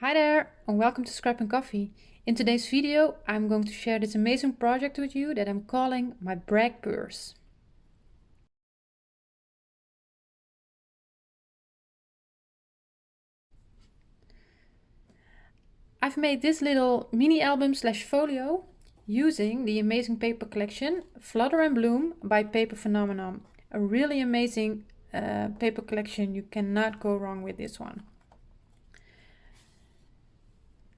Hi there and welcome to Scrap and Coffee. In today's video I'm going to share this amazing project with you that I'm calling my brag purse. I've made this little mini album slash folio using the amazing paper collection Flutter Bloom by Paper Phenomenon. A really amazing paper collection. You cannot go wrong with this one.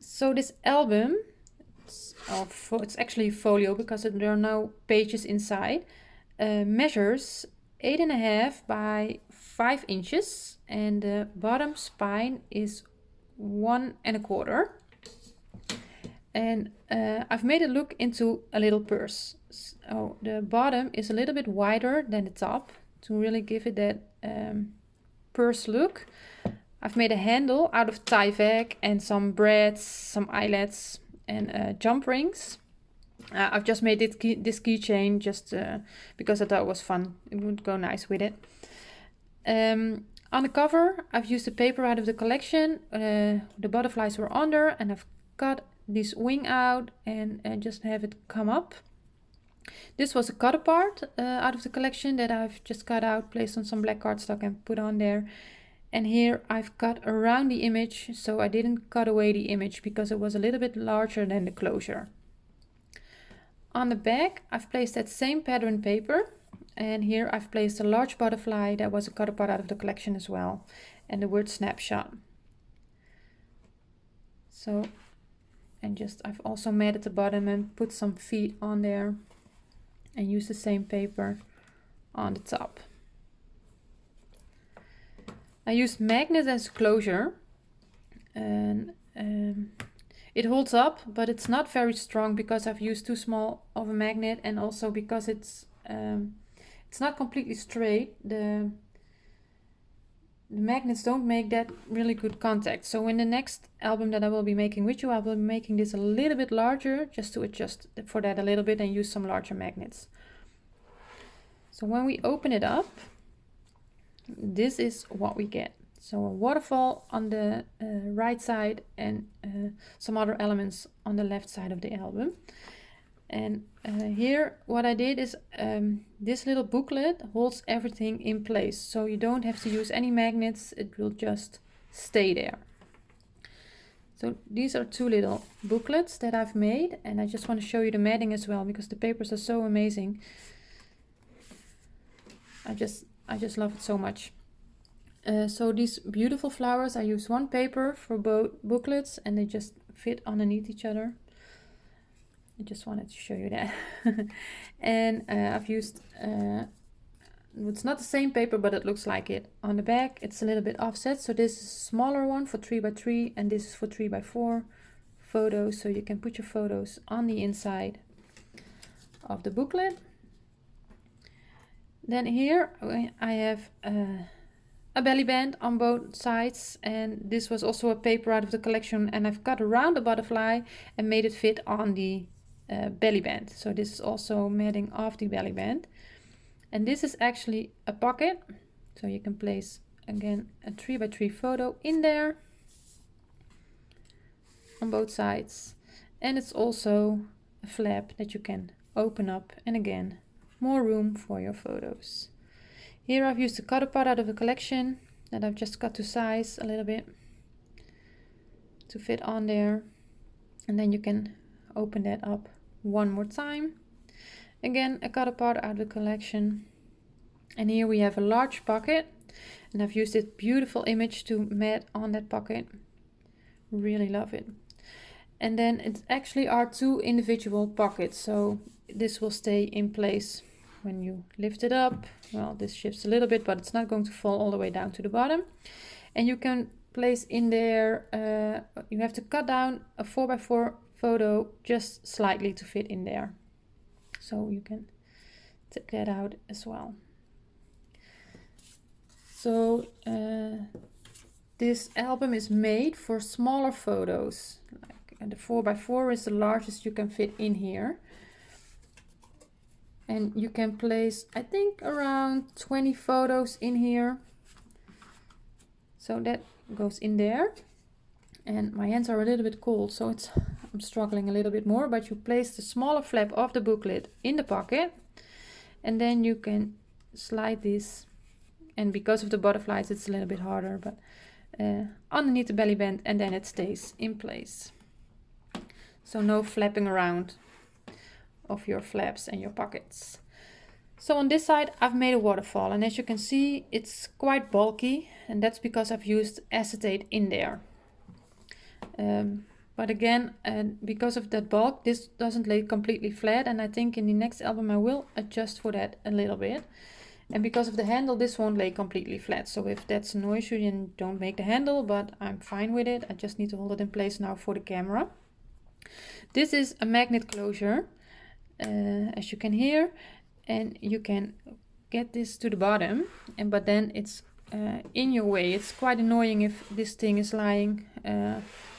So this album, it's actually a folio because there are no pages inside, measures 8.5 by 5 inches and the bottom spine is 1.25. And I've made it look into a little purse. So the bottom is a little bit wider than the top to really give it that purse look. I've made a handle out of Tyvek and some brads, some eyelets and jump rings. I've just made this keychain just because I thought it was fun. It would go nice with it. On the cover, I've used the paper out of the collection. The butterflies were under and I've cut this wing out and just have it come up. This was a cut apart out of the collection that I've just cut out, placed on some black cardstock and put on there. And here I've cut around the image, so I didn't cut away the image because it was a little bit larger than the closure. On the back, I've placed that same pattern paper, and here I've placed a large butterfly that was a cut apart out of the collection as well, and the word snapshot. So, and just I've also matted the bottom and put some feet on there and use the same paper on the top. I used magnet as a closure and it holds up, but it's not very strong because I've used too small of a magnet and also because it's not completely straight. The magnets don't make that really good contact. So in the next album that I will be making with you, I will be making this a little bit larger just to adjust for that a little bit and use some larger magnets. So when we open it up, this is what we get. So a waterfall on the right side and some other elements on the left side of the album. And here what I did is this little booklet holds everything in place. So you don't have to use any magnets, it will just stay there. So these are two little booklets that I've made, and I just want to show you the matting as well because the papers are so amazing. I just love it so much. So these beautiful flowers, I use one paper for both booklets and they just fit underneath each other. I just wanted to show you that. And I've used, it's not the same paper, but it looks like it. On the back, it's a little bit offset. So this is a smaller one for 3x3 and this is for 3x4 photos. So you can put your photos on the inside of the booklet. Then here I have a belly band on both sides, and this was also a paper out of the collection, and I've cut around the butterfly and made it fit on the belly band. So this is also matting off the belly band, and this is actually a pocket, so you can place again a 3x3 photo in there on both sides, and it's also a flap that you can open up, and again more room for your photos. Here I've used a cut apart out of the collection that I've just cut to size a little bit to fit on there, and then you can open that up one more time. Again, a cut apart out of the collection, and here we have a large pocket, and I've used this beautiful image to mat on that pocket. Really love it. And then it actually are two individual pockets, so this will stay in place. When you lift it up, well, this shifts a little bit, but it's not going to fall all the way down to the bottom. And you can place in there, you have to cut down a 4x4 photo just slightly to fit in there. So you can take that out as well. So this album is made for smaller photos. Like, the 4x4 is the largest you can fit in here. And you can place, I think, around 20 photos in here. So that goes in there. And my hands are a little bit cold, so I'm struggling a little bit more, but you place the smaller flap of the booklet in the pocket, and then you can slide this, and because of the butterflies it's a little bit harder, but underneath the belly band, and then it stays in place. So no flapping around of your flaps and your pockets. So on this side I've made a waterfall, and as you can see it's quite bulky, and that's because I've used acetate in there. But again, because of that bulk, this doesn't lay completely flat, and I think in the next album I will adjust for that a little bit. And because of the handle, this won't lay completely flat. So if that's an issue, then don't make the handle, but I'm fine with it. I just need to hold it in place now for the camera. This is a magnet closure, as you can hear, and you can get this to the bottom, but then it's in your way. It's quite annoying if this thing is lying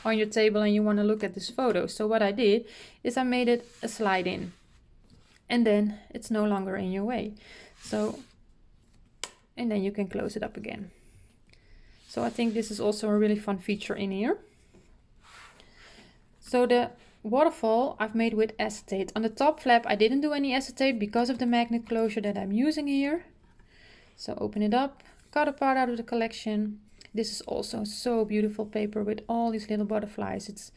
on your table and you want to look at this photo. So what I did is I made it a slide in, and then it's no longer in your way. So, and then you can close it up again. So I think this is also a really fun feature in here. So the waterfall I've made with acetate. On the top flap I didn't do any acetate because of the magnet closure that I'm using here. So open it up, cut a part out of the collection. This is also so beautiful paper with all these little butterflies. It's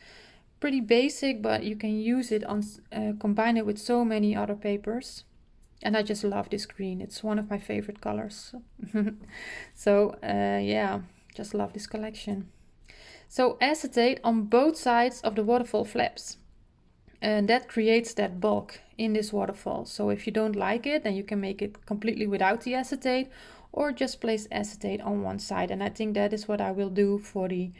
pretty basic, but you can use it on combine it with so many other papers. And I just love this green. It's one of my favorite colors. So yeah, just love this collection. So acetate on both sides of the waterfall flaps, and that creates that bulk in this waterfall. So if you don't like it, then you can make it completely without the acetate, or just place acetate on one side. And I think that is what I will do for the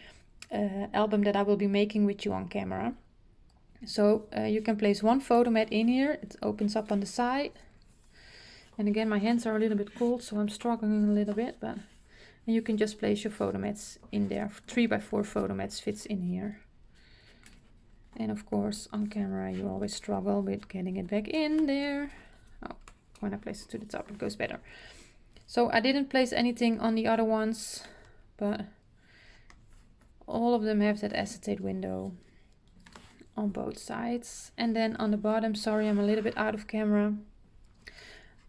album that I will be making with you on camera. So you can place one photo mat in here. It opens up on the side. And again, my hands are a little bit cold, so I'm struggling a little bit, but and you can just place your photo mats in there. 3x4 photo mats fits in here. And of course, on camera, you always struggle with getting it back in there. Oh, when I place it to the top, it goes better. So I didn't place anything on the other ones, but all of them have that acetate window on both sides. And then on the bottom, sorry, I'm a little bit out of camera,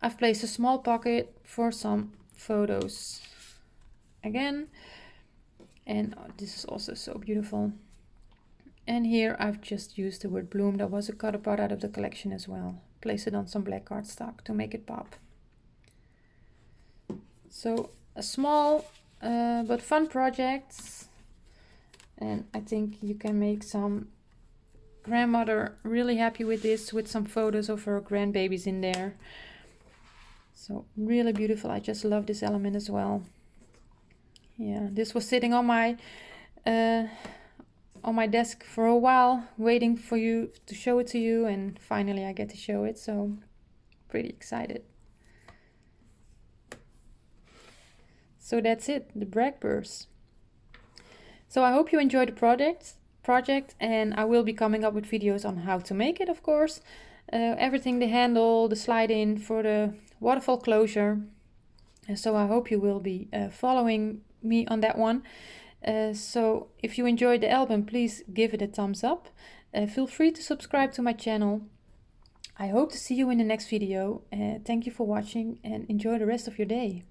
I've placed a small pocket for some photos again. And this is also so beautiful. And here I've just used the word bloom. That was a cut apart out of the collection as well. Place it on some black cardstock to make it pop. So a small but fun project. And I think you can make some grandmother really happy with this, with some photos of her grandbabies in there. So really beautiful. I just love this element as well. Yeah, this was sitting on my desk for a while, waiting for you to show it to you, and finally I get to show it, so pretty excited. So that's it, the brag purse. So I hope you enjoyed the project, and I will be coming up with videos on how to make it, of course. Everything, the handle, the slide in for the waterfall closure. So I hope you will be following me on that one. So if you enjoyed the album, please give it a thumbs up. Feel free to subscribe to my channel. I hope to see you in the next video. Thank you for watching, and enjoy the rest of your day.